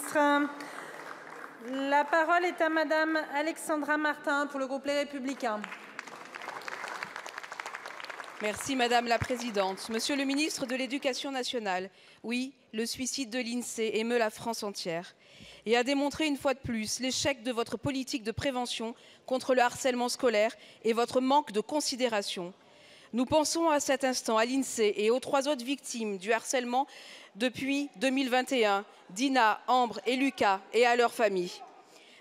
ministre. La parole est à Madame Alexandra Martin pour le groupe Les Républicains. Merci Madame la Présidente. Monsieur le ministre de l'Éducation nationale, oui, le suicide de l'INSEE émeut la France entière et a démontré une fois de plus l'échec de votre politique de prévention contre le harcèlement scolaire et votre manque de considération. Nous pensons à cet instant à l'INSEE et aux 3 autres victimes du harcèlement depuis 2021, Dina, Ambre et Lucas, et à leurs familles.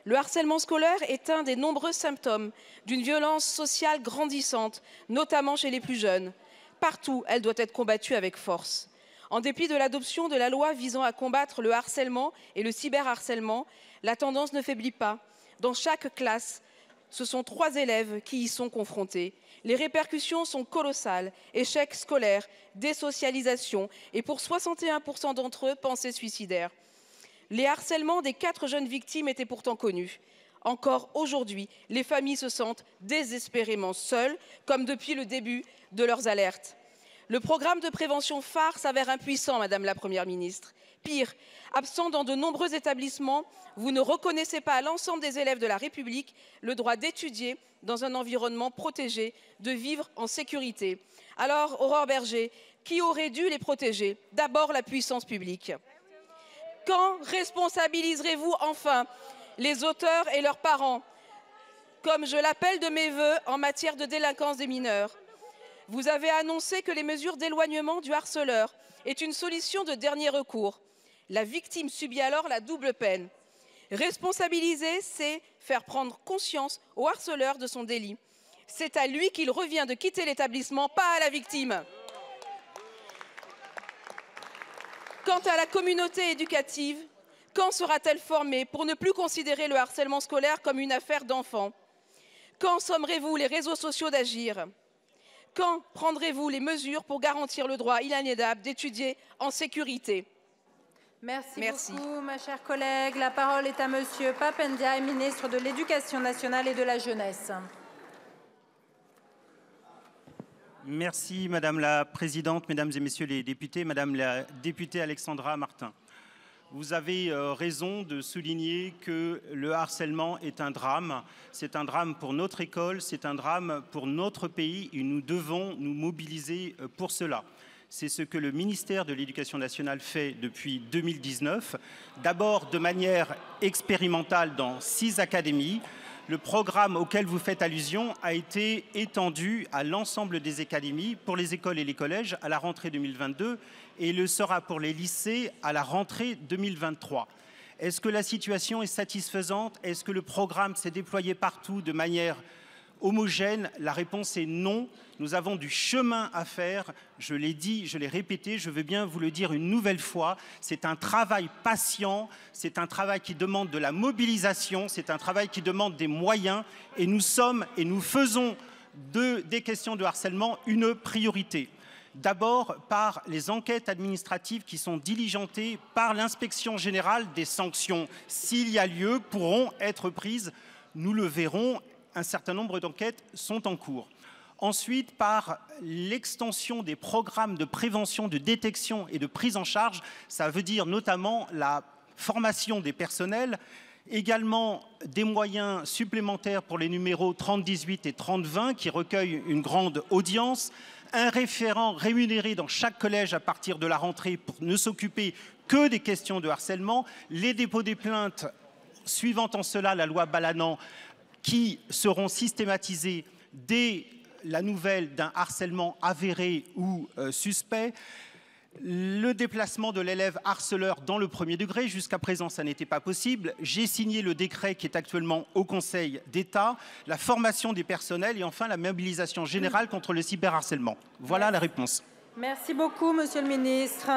Le harcèlement scolaire est un des nombreux symptômes d'une violence sociale grandissante, notamment chez les plus jeunes. Partout, elle doit être combattue avec force. En dépit de l'adoption de la loi visant à combattre le harcèlement et le cyberharcèlement, la tendance ne faiblit pas. Dans chaque classe, ce sont 3 élèves qui y sont confrontés. Les répercussions sont colossales. Échec scolaire, désocialisation et pour 61% d'entre eux, pensée suicidaire. Les harcèlements des 4 jeunes victimes étaient pourtant connus. Encore aujourd'hui, les familles se sentent désespérément seules, comme depuis le début de leurs alertes. Le programme de prévention phare s'avère impuissant, Madame la Première ministre. Pire, absent dans de nombreux établissements, vous ne reconnaissez pas à l'ensemble des élèves de la République le droit d'étudier dans un environnement protégé, de vivre en sécurité. Alors, Aurore Bergé, qui aurait dû les protéger? D'abord la puissance publique. Quand responsabiliserez-vous enfin les auteurs et leurs parents, comme je l'appelle de mes vœux en matière de délinquance des mineurs? Vous avez annoncé que les mesures d'éloignement du harceleur est une solution de dernier recours. La victime subit alors la double peine. Responsabiliser, c'est faire prendre conscience au harceleur de son délit. C'est à lui qu'il revient de quitter l'établissement, pas à la victime. Quant à la communauté éducative, quand sera-t-elle formée pour ne plus considérer le harcèlement scolaire comme une affaire d'enfants? Quand sommerez-vous les réseaux sociaux d'agir? Quand prendrez-vous les mesures pour garantir le droit inaliénable d'étudier en sécurité? Merci beaucoup, ma chère collègue. La parole est à Monsieur Pape Ndiaye, ministre de l'Éducation nationale et de la jeunesse. Merci Madame la Présidente, Mesdames et Messieurs les députés, Madame la députée Alexandra Martin. Vous avez raison de souligner que le harcèlement est un drame. C'est un drame pour notre école, c'est un drame pour notre pays et nous devons nous mobiliser pour cela. C'est ce que le ministère de l'Éducation nationale fait depuis 2019, d'abord de manière expérimentale dans 6 académies. Le programme auquel vous faites allusion a été étendu à l'ensemble des académies pour les écoles et les collèges à la rentrée 2022 et le sera pour les lycées à la rentrée 2023. Est-ce que la situation est satisfaisante? Est-ce que le programme s'est déployé partout de manière homogène? La réponse est non. Nous avons du chemin à faire. Je l'ai dit, je l'ai répété, je veux bien vous le dire une nouvelle fois. C'est un travail patient, c'est un travail qui demande de la mobilisation, c'est un travail qui demande des moyens et nous sommes et nous faisons des questions de harcèlement une priorité. D'abord par les enquêtes administratives qui sont diligentées par l'inspection générale. Des sanctions, s'il y a lieu, pourront être prises. Nous le verrons. Un certain nombre d'enquêtes sont en cours. Ensuite, par l'extension des programmes de prévention, de détection et de prise en charge, ça veut dire notamment la formation des personnels, également des moyens supplémentaires pour les numéros 3018 et 3020 qui recueillent une grande audience, un référent rémunéré dans chaque collège à partir de la rentrée pour ne s'occuper que des questions de harcèlement, les dépôts des plaintes suivant en cela la loi Balanant qui seront systématisés dès la nouvelle d'un harcèlement avéré ou suspect, le déplacement de l'élève harceleur dans le premier degré. Jusqu'à présent, ça n'était pas possible. J'ai signé le décret qui est actuellement au Conseil d'État, la formation des personnels et enfin la mobilisation générale contre le cyberharcèlement. Voilà la réponse. Merci beaucoup, Monsieur le ministre.